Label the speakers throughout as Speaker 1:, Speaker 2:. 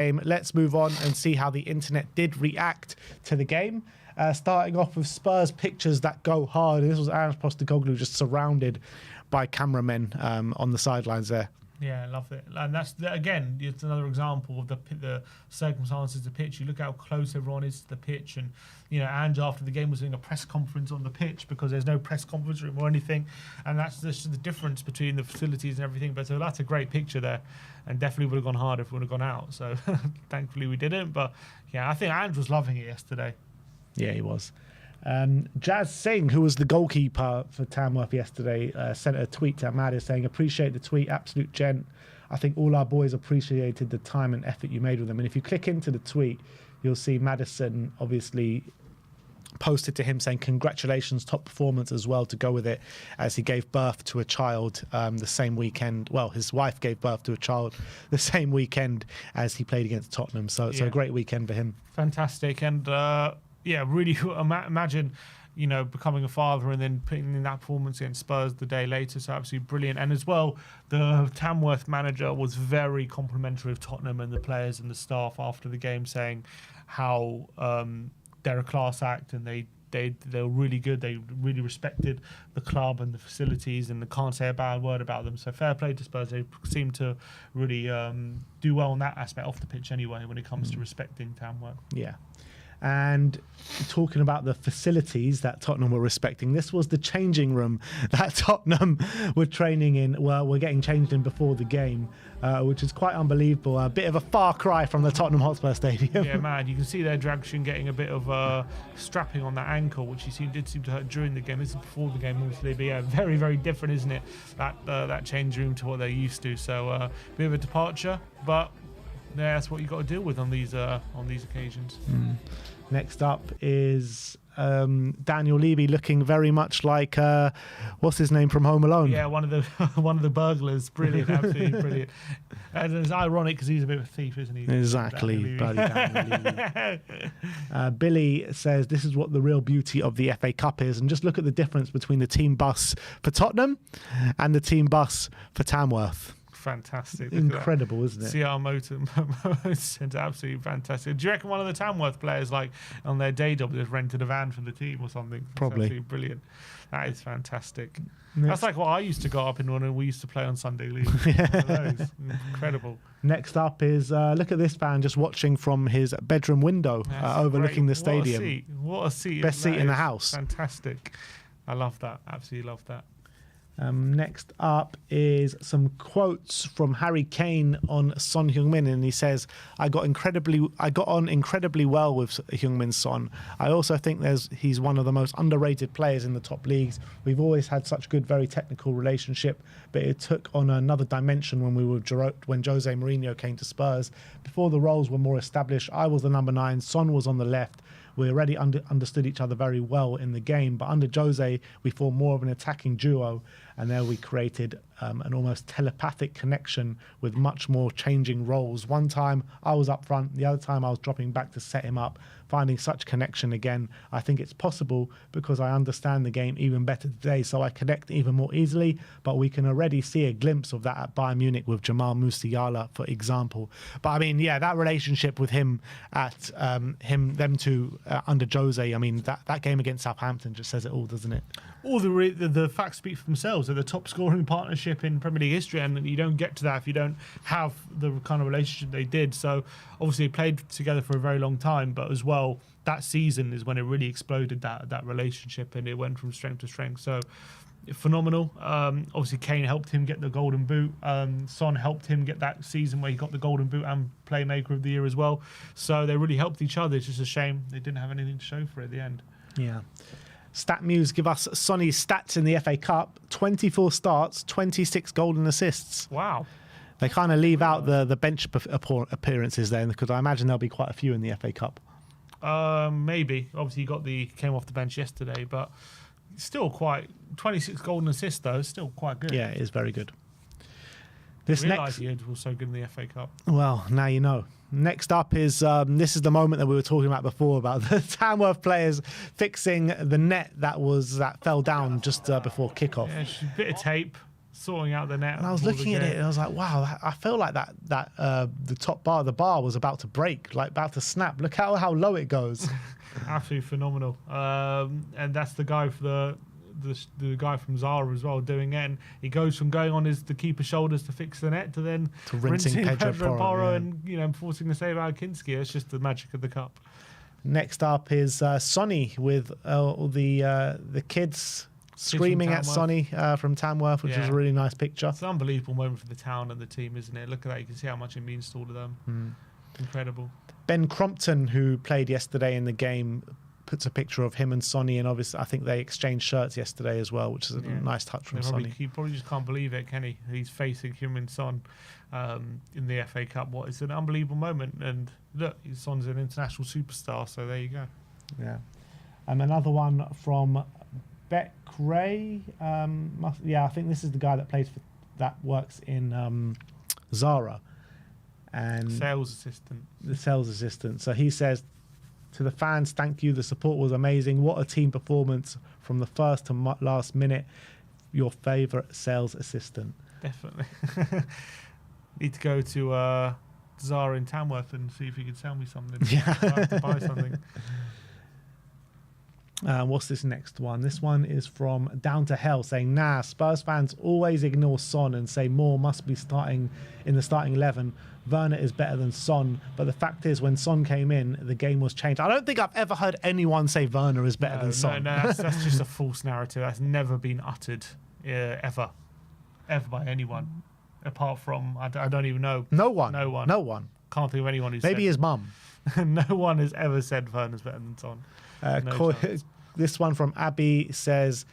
Speaker 1: game. Let's move on and see how the internet did react to the game. Starting off with Spurs pictures that go hard. This was Ange Postecoglou just surrounded by cameramen on the sidelines there.
Speaker 2: Yeah, I love it. And that's, again, it's another example of the circumstances of the pitch. You look how close everyone is to the pitch. And, Ange, after the game, was doing a press conference on the pitch because there's no press conference room or anything. And that's the difference between the facilities and everything. But so that's a great picture there. And definitely would have gone hard if it would have gone out. So thankfully we didn't. But, yeah, I think Ange was loving it yesterday.
Speaker 1: Yeah, he was. Jazz Singh, who was the goalkeeper for Tamworth yesterday, sent a tweet to Ahmad saying, appreciate the tweet, absolute gent. I think all our boys appreciated the time and effort you made with them. And if you click into the tweet, you'll see Maddison obviously posted to him saying congratulations, top performance as well to go with it, as he gave birth to a child the same weekend. Well, his wife gave birth to a child the same weekend as he played against Tottenham. So a great weekend for him.
Speaker 2: Fantastic. And really imagine, becoming a father and then putting in that performance against Spurs the day later. So absolutely brilliant. And as well, the Tamworth manager was very complimentary of Tottenham and the players and the staff after the game, saying how they're a class act and they're really good. They really respected the club and the facilities, and they can't say a bad word about them. So fair play to Spurs. They seem to really do well on that aspect off the pitch anyway when it comes to respecting Tamworth.
Speaker 1: Yeah. And talking about the facilities that Tottenham were respecting, this was the changing room that Tottenham were training in. Well, we're getting changed in before the game, which is quite unbelievable. A bit of a far cry from the Tottenham Hotspur Stadium.
Speaker 2: Yeah, man, you can see there Dragshin getting a bit of strapping on that ankle, which did seem to hurt during the game. This is before the game, obviously, but yeah, very, very different, isn't it? That change room to what they're used to. So a bit of a departure, but yeah, that's what you got to deal with on these occasions.
Speaker 1: Next up is Daniel Levy, looking very much like what's his name from Home Alone?
Speaker 2: Yeah, one of the burglars. Brilliant, absolutely brilliant. And it's ironic because he's a bit of a thief, isn't he?
Speaker 1: Exactly, bloody Daniel Levy. Billy says this is what the real beauty of the FA Cup is, and just look at the difference between the team bus for Tottenham and the team bus for Tamworth.
Speaker 2: Fantastic.
Speaker 1: Incredible, isn't it?
Speaker 2: CR Motor Centre, absolutely fantastic. Do you reckon one of the Tamworth players, like on their day job, just rented a van for the team or something?
Speaker 1: Probably.
Speaker 2: Absolutely brilliant. That is fantastic. That's like what I used to go up in when we used to play on Sunday League. Incredible.
Speaker 1: Next up is, look at this fan just watching from his bedroom window overlooking the stadium.
Speaker 2: What a seat.
Speaker 1: Best seat in the house.
Speaker 2: Fantastic. I love that. Absolutely love that.
Speaker 1: Next up is some quotes from Harry Kane on Son Heung-min, and he says, I got on incredibly well with Heung-min Son. I also think he's one of the most underrated players in the top leagues. We've always had such good, very technical relationship, but it took on another dimension when Jose Mourinho came to Spurs. Before the roles were more established, I was the number 9, Son was on the left. We already understood each other very well in the game, but under Jose, we formed more of an attacking duo, and there we created an almost telepathic connection with much more changing roles. One time I was up front, the other time I was dropping back to set him up. Finding such connection again, I think it's possible because I understand the game even better today, so I connect even more easily, but we can already see a glimpse of that at Bayern Munich with Jamal Musiala, for example. But I mean, yeah, that relationship with him at them two under Jose, I mean, that game against Southampton just says it all, doesn't it?
Speaker 2: All the facts speak for themselves. They're the top scoring partnership in Premier League history, and you don't get to that if you don't have the kind of relationship they did. So obviously they played together for a very long time, but as well, that season is when it really exploded, that relationship, and it went from strength to strength. So phenomenal. Obviously Kane helped him get the Golden Boot. Son helped him get that season where he got the Golden Boot and Playmaker of the Year as well. So they really helped each other. It's just a shame they didn't have anything to show for it at the end.
Speaker 1: Yeah. StatMuse give us Sonny's stats in the FA Cup: 24 starts, 26 golden assists.
Speaker 2: Wow.
Speaker 1: They kind of leave out the bench appearances then, because I imagine there'll be quite a few in the FA Cup.
Speaker 2: Maybe. Obviously, came off the bench yesterday, but still quite 26 golden assists though. Still quite good.
Speaker 1: Yeah, it is very good.
Speaker 2: He was so good in the FA Cup.
Speaker 1: Well, now you know. Next up is this is the moment that we were talking about before, about the Tamworth players fixing the net that fell down just before kickoff.
Speaker 2: Yeah, bit of tape. sorting out the net.
Speaker 1: And I was looking at it and I was like, wow, I feel like that the top bar of the bar was about to break, like about to snap. Look how low it goes.
Speaker 2: Absolutely phenomenal. And that's the guy for the guy from Zara as well doing it. And he goes from going on the keeper's shoulders to fix the net to then
Speaker 1: to rinsing Pedro Porro,
Speaker 2: and forcing the save out of Kinski. It's just the magic of the cup.
Speaker 1: Next up is Sonny with all the kids screaming at Sonny from Tamworth, which is a really nice picture.
Speaker 2: It's an unbelievable moment for the town and the team, isn't it? Look at that. You can see how much it means to all of them. Incredible.
Speaker 1: Ben Crompton, who played yesterday in the game, puts a picture of him and Sonny, and obviously I think they exchanged shirts yesterday as well, which is a nice touch from Sonny.
Speaker 2: He probably just can't believe it, can he? He's facing him and Son in the FA Cup. It's an unbelievable moment, and look, Son's an international superstar, so there you go.
Speaker 1: Yeah. Another one from Beck Ray. I think this is the guy that works in Zara. And
Speaker 2: sales assistant.
Speaker 1: The sales assistant. So he says, to the fans, thank you. The support was amazing. What a team performance from the first to last minute. Your favourite sales assistant.
Speaker 2: Definitely. Need to go to Zara in Tamworth and see if he could sell me something.
Speaker 1: Yeah.
Speaker 2: I have to buy something.
Speaker 1: What's this next one? This one is from Down to Hell saying, Spurs fans always ignore Son and say Moore must be starting in the starting 11. Werner is better than Son, but the fact is when Son came in, the game was changed. I don't think I've ever heard anyone say Werner is better than Son.
Speaker 2: No, that's just a false narrative. That's never been uttered ever by anyone, apart from, I don't even know.
Speaker 1: No one.
Speaker 2: Can't think of anyone who's
Speaker 1: Maybe his mum.
Speaker 2: No one has ever said Werner's better than Son.
Speaker 1: This one from Abby says,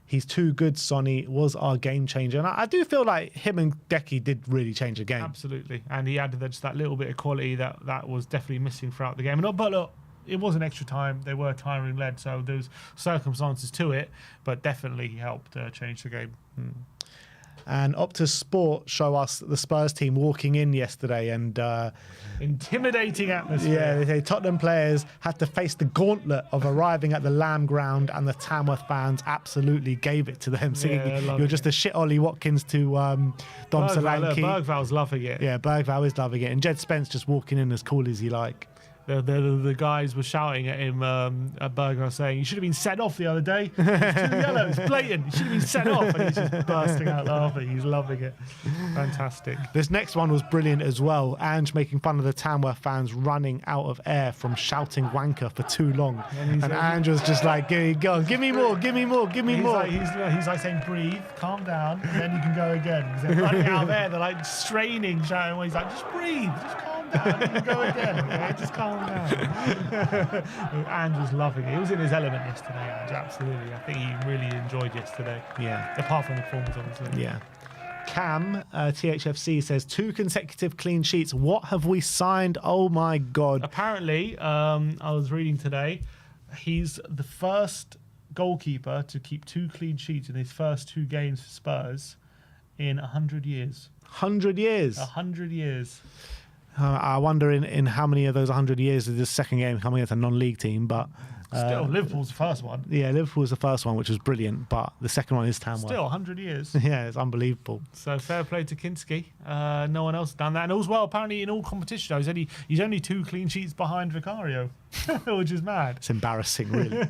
Speaker 1: he's too good, Sonny, was our game changer. And I do feel like him and Decky did really change the game.
Speaker 2: Absolutely. And he added just that little bit of quality that was definitely missing throughout the game. But look, it was an extra time. They were tiring led, so there's circumstances to it. But definitely he helped change the game.
Speaker 1: And Optus Sport show us the Spurs team walking in yesterday and
Speaker 2: intimidating atmosphere.
Speaker 1: Yeah, they say Tottenham players had to face the gauntlet of arriving at the Lamb Ground, and the Tamworth fans absolutely gave it to them, singing "You're just a shit Ollie Watkins" to Dom Solanke.
Speaker 2: Bergval's loving it.
Speaker 1: Yeah, Bergval is loving it, and Jed Spence just walking in as cool as he like.
Speaker 2: The guys were shouting at him at Bergval saying, "You should have been sent off the other day. It's too yellow. It's blatant. You should have been sent off." And he's just bursting out laughing. He's loving it. Fantastic.
Speaker 1: This next one was brilliant as well. Ange making fun of the Tamworth fans running out of air from shouting wanker for too long. And Ange was just like, go on, give me more, give me more, give me more.
Speaker 2: He's like saying, breathe, calm down, and then you can go again. They're running out of air. They're like straining, shouting. He's like, just breathe, just calm down, you can go again. Okay? Just calm down. Ange was loving it. He was in his element yesterday, Ange, absolutely. I think he really enjoyed yesterday.
Speaker 1: Yeah.
Speaker 2: Apart from the performance, obviously.
Speaker 1: Yeah. Cam, THFC, says 2 consecutive clean sheets. What have we signed? Oh, my God.
Speaker 2: Apparently, I was reading today, he's the first goalkeeper to keep 2 clean sheets in his first 2 games for Spurs in 100 years.
Speaker 1: 100 years?
Speaker 2: 100 years.
Speaker 1: I wonder in how many of those 100 years is this second game coming against a non-league team, but...
Speaker 2: Still, Liverpool's the first one.
Speaker 1: Yeah, Liverpool was the first one, which was brilliant, but the second one is Tamworth.
Speaker 2: Still, 100 years.
Speaker 1: Yeah, it's unbelievable.
Speaker 2: So fair play to Kinski. No one else has done that. And as well, apparently in all competition, he's only 2 clean sheets behind Vicario, which is mad.
Speaker 1: It's embarrassing, really.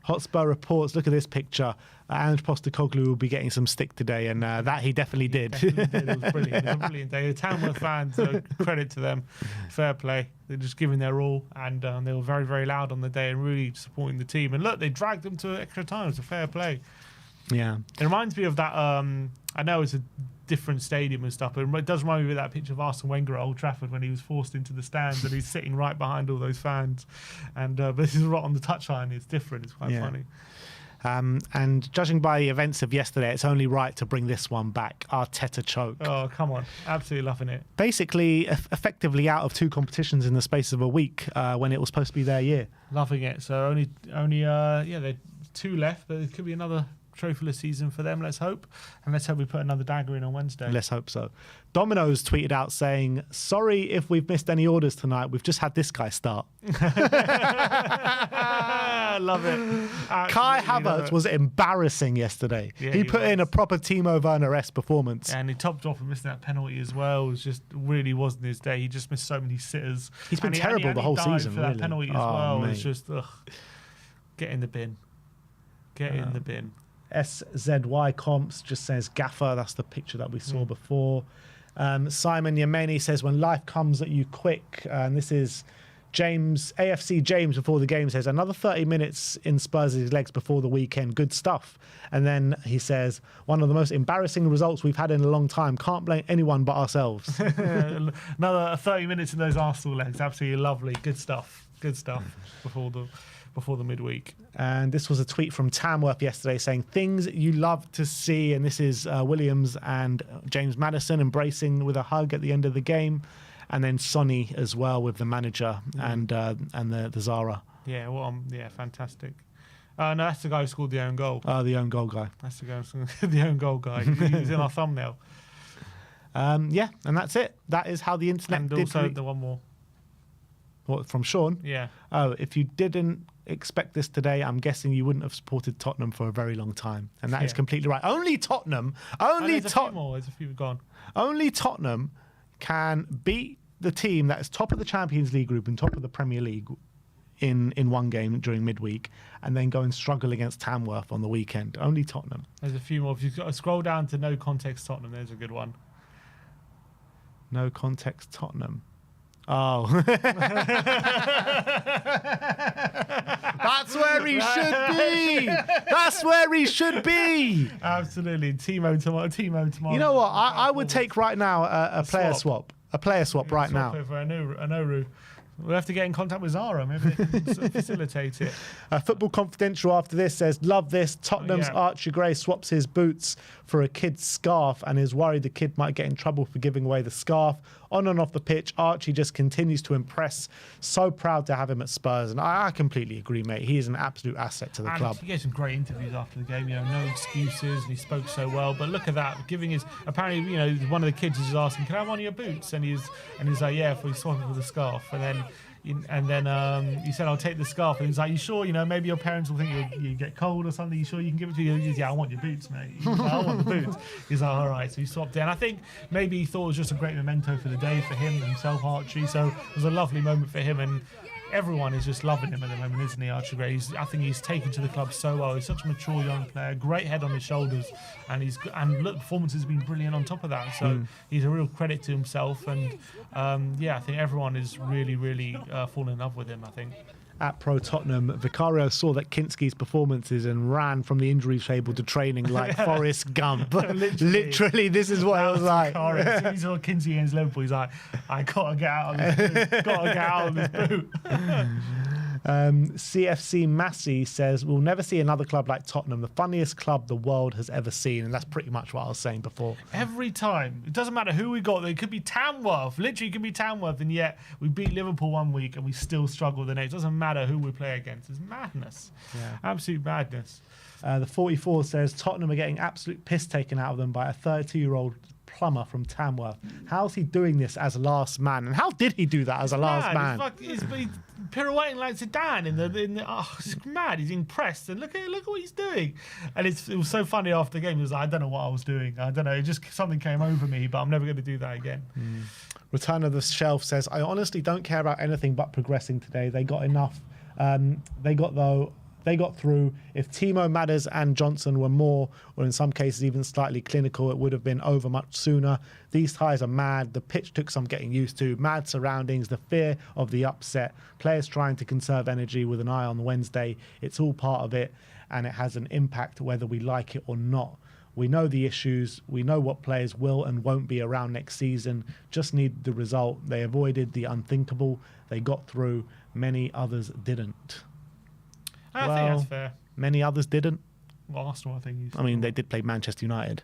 Speaker 1: Hotspur reports, look at this picture. Ange Postecoglou will be getting some stick today, and that he definitely did.
Speaker 2: It was brilliant. It was a brilliant day. The Tamworth fans, credit to them. Fair play. They're just giving their all, and they were very, very loud on the day and really supporting the team. And look, they dragged them to extra time. It's a fair play.
Speaker 1: Yeah.
Speaker 2: It reminds me of that, I know it's a different stadium and stuff, but it does remind me of that picture of Arsene Wenger at Old Trafford when he was forced into the stands and he's sitting right behind all those fans. And but this is right on the touchline. It's different. It's quite funny.
Speaker 1: And judging by the events of yesterday, it's only right to bring this one back. Arteta choke.
Speaker 2: Oh, come on. Absolutely loving it.
Speaker 1: Basically, effectively out of 2 competitions in the space of a week when it was supposed to be their year.
Speaker 2: Loving it. So only they're 2 left, but it could be another trophyless season for them, let's hope. And let's hope we put another dagger in on Wednesday.
Speaker 1: Let's hope so. Domino's tweeted out saying, sorry if we've missed any orders tonight. We've just had this guy start.
Speaker 2: I love it.
Speaker 1: Kai Havertz was embarrassing yesterday.
Speaker 2: Yeah,
Speaker 1: he put in a proper Timo Werner-esque performance.
Speaker 2: And he topped off and missing that penalty as well. It was just really wasn't his day. He just missed so many sitters.
Speaker 1: He's been terrible the whole season,
Speaker 2: for
Speaker 1: really.
Speaker 2: that penalty as well.
Speaker 1: Mate.
Speaker 2: It's just, get in the bin. Get in the bin.
Speaker 1: SZY Comps just says Gaffer. That's the picture that we saw before. Simon Yemeni says, when life comes at you quick, and this is James, AFC James before the game says, another 30 minutes in Spurs' legs before the weekend. Good stuff. And then he says, one of the most embarrassing results we've had in a long time. Can't blame anyone but ourselves.
Speaker 2: Another 30 minutes in those Arsenal legs. Absolutely lovely. Good stuff. Good stuff before the midweek.
Speaker 1: And this was a tweet from Tamworth yesterday saying, things you love to see. And this is Williams and James Maddison embracing with a hug at the end of the game. And then Sonny as well with the manager and the Zara.
Speaker 2: Yeah, fantastic. No, that's the guy who scored the own goal.
Speaker 1: The own goal guy.
Speaker 2: That's the guy, the own goal guy. He's in our thumbnail.
Speaker 1: Yeah, and that's it. That is how the internet
Speaker 2: And
Speaker 1: did.
Speaker 2: also the one more.
Speaker 1: What, from Sean?
Speaker 2: Yeah.
Speaker 1: Oh, if you didn't expect this today, I'm guessing you wouldn't have supported Tottenham for a very long time. And that is completely right. Only Tottenham,
Speaker 2: There's a few gone.
Speaker 1: Only Tottenham can beat the team that is top of the Champions League group and top of the Premier League in one game during midweek, and then go and struggle against Tamworth on the weekend. Only Tottenham.
Speaker 2: There's a few more. If you've got to scroll down to no context Tottenham, there's a good one.
Speaker 1: No context Tottenham. Oh. That's where he should be. That's where he should be.
Speaker 2: Absolutely. Timo tomorrow.
Speaker 1: You know what? I would take right now a player swap. A player swap right now.
Speaker 2: For Anoru. We'll have to get in contact with Zara. Maybe they can facilitate it.
Speaker 1: Football Confidential after this says, love this. Tottenham's Archie Gray swaps his boots for a kid's scarf and is worried the kid might get in trouble for giving away the scarf. On and off the pitch, Archie just continues to impress. So proud to have him at Spurs. And I completely agree, mate. He is an absolute asset to the club.
Speaker 2: He gave some great interviews after the game. No excuses. And he spoke so well. But look at that. Giving his... Apparently, one of the kids is just asking, can I have one of your boots? And he's like, yeah, if we swap it for the scarf. And then he said, I'll take the scarf. And he's like, you sure? Maybe your parents will think you get cold or something. You sure you can give it to you? He's, yeah, I want your boots, mate. He's like, I want the boots. He's like, all right. So he swapped it. And I think maybe he thought it was just a great memento for the day for him himself, Archie. So it was a lovely moment for him. And everyone is just loving him at the moment, isn't he, Archie Gray? I think he's taken to the club so well. He's such a mature young player, great head on his shoulders, and look, performances have been brilliant on top of that. So he's a real credit to himself, and I think everyone is really, really falling in love with him, I think.
Speaker 1: At Pro Tottenham, Vicario saw that Kinski's performances and ran from the injury table to training like Forrest Gump. Literally, this is what it was like.
Speaker 2: As soon as he saw Kinsey against Liverpool, he's like, I gotta get out of this boot. Gotta get out of this boot.
Speaker 1: CFC Massey says, we'll never see another club like Tottenham, the funniest club the world has ever seen. And that's pretty much what I was saying before.
Speaker 2: Every time. It doesn't matter who we got. It could be Tamworth. Literally, it could be Tamworth. And yet, we beat Liverpool one week and we still struggle the next. It doesn't matter who we play against. It's madness. Yeah. Absolute madness.
Speaker 1: The 44 says, Tottenham are getting absolute piss taken out of them by a 32-year-old plumber from Tamworth. How's he doing this as last man? And how did he do that as a last man?
Speaker 2: He's pirouetting like Zidane it's mad. He's impressed, and look at what he's doing. And it was so funny after the game. He was like, I don't know what I was doing. I don't know. It just something came over me, but I'm never going to do that again.
Speaker 1: Return of the Shelf says, I honestly don't care about anything but progressing today. They got enough. They got through. If Timo, Madders and Johnson were more, or in some cases even slightly clinical, it would have been over much sooner. These ties are mad. The pitch took some getting used to. Mad surroundings, the fear of the upset, players trying to conserve energy with an eye on Wednesday. It's all part of it, and it has an impact whether we like it or not. We know the issues. We know what players will and won't be around next season. Just need the result. They avoided the unthinkable. They got through. Many others didn't.
Speaker 2: I think that's fair.
Speaker 1: Many others didn't.
Speaker 2: Well, Arsenal, I think.
Speaker 1: They did play Manchester United.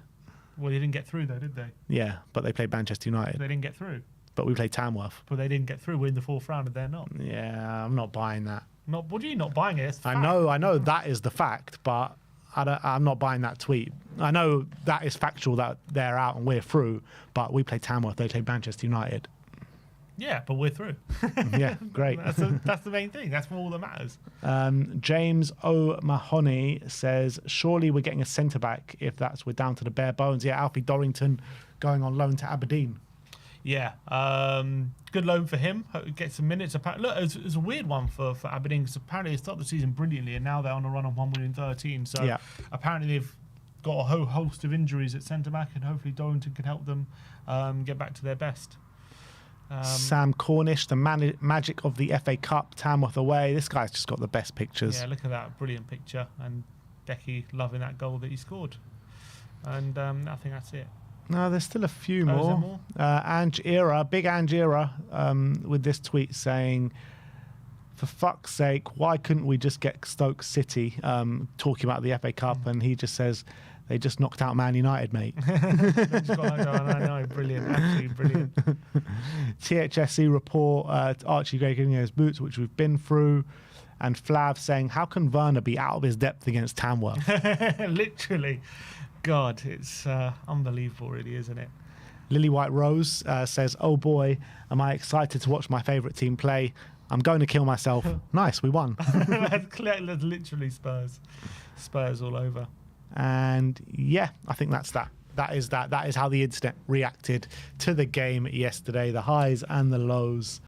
Speaker 2: Well, they didn't get through, though, did they?
Speaker 1: Yeah, but they played Manchester United.
Speaker 2: They didn't get through.
Speaker 1: But we played Tamworth.
Speaker 2: But they didn't get through. We're in the fourth round, and they're not.
Speaker 1: Yeah, I'm not buying that.
Speaker 2: What are you not buying it?
Speaker 1: I know that is the fact, but I'm not buying that tweet. I know that is factual that they're out and we're through, but we play Tamworth, they play Manchester United.
Speaker 2: Yeah, but we're through.
Speaker 1: Yeah, great.
Speaker 2: That's the main thing. That's all that matters.
Speaker 1: James O'Mahony says, surely we're getting a centre-back if we're down to the bare bones. Yeah, Alfie Dorrington going on loan to Aberdeen.
Speaker 2: Yeah, good loan for him. Get some minutes. Look, it's a weird one for Aberdeen because apparently they started the season brilliantly and now they're on a run of 1 win in 13. So
Speaker 1: yeah. Apparently
Speaker 2: they've got a whole host of injuries at centre-back and hopefully Dorrington can help them get back to their best.
Speaker 1: Sam Cornish, the magic of the FA Cup, Tamworth away. This guy's just got the best pictures.
Speaker 2: Yeah, look at that brilliant picture, and Decky loving that goal that he scored. And I think that's it.
Speaker 1: No, there's still a few
Speaker 2: Is there
Speaker 1: more.
Speaker 2: more?
Speaker 1: Ange Era, big Ange Era, with this tweet saying, for fuck's sake, why couldn't we just get Stoke City, talking about the FA Cup, and he just says, they just knocked out Man United, mate.
Speaker 2: I know, brilliant, absolutely brilliant.
Speaker 1: THSC report, Archie Gray getting his boots, which we've been through, and Flav saying, how can Werner be out of his depth against Tamworth?
Speaker 2: Literally. God, it's unbelievable, really, isn't it?
Speaker 1: Lily White Rose says, oh boy, am I excited to watch my favourite team play. I'm going to kill myself. Nice, we won.
Speaker 2: That's literally Spurs all over.
Speaker 1: And yeah, I think that's that. That is how the internet reacted to the game yesterday, the highs and the lows.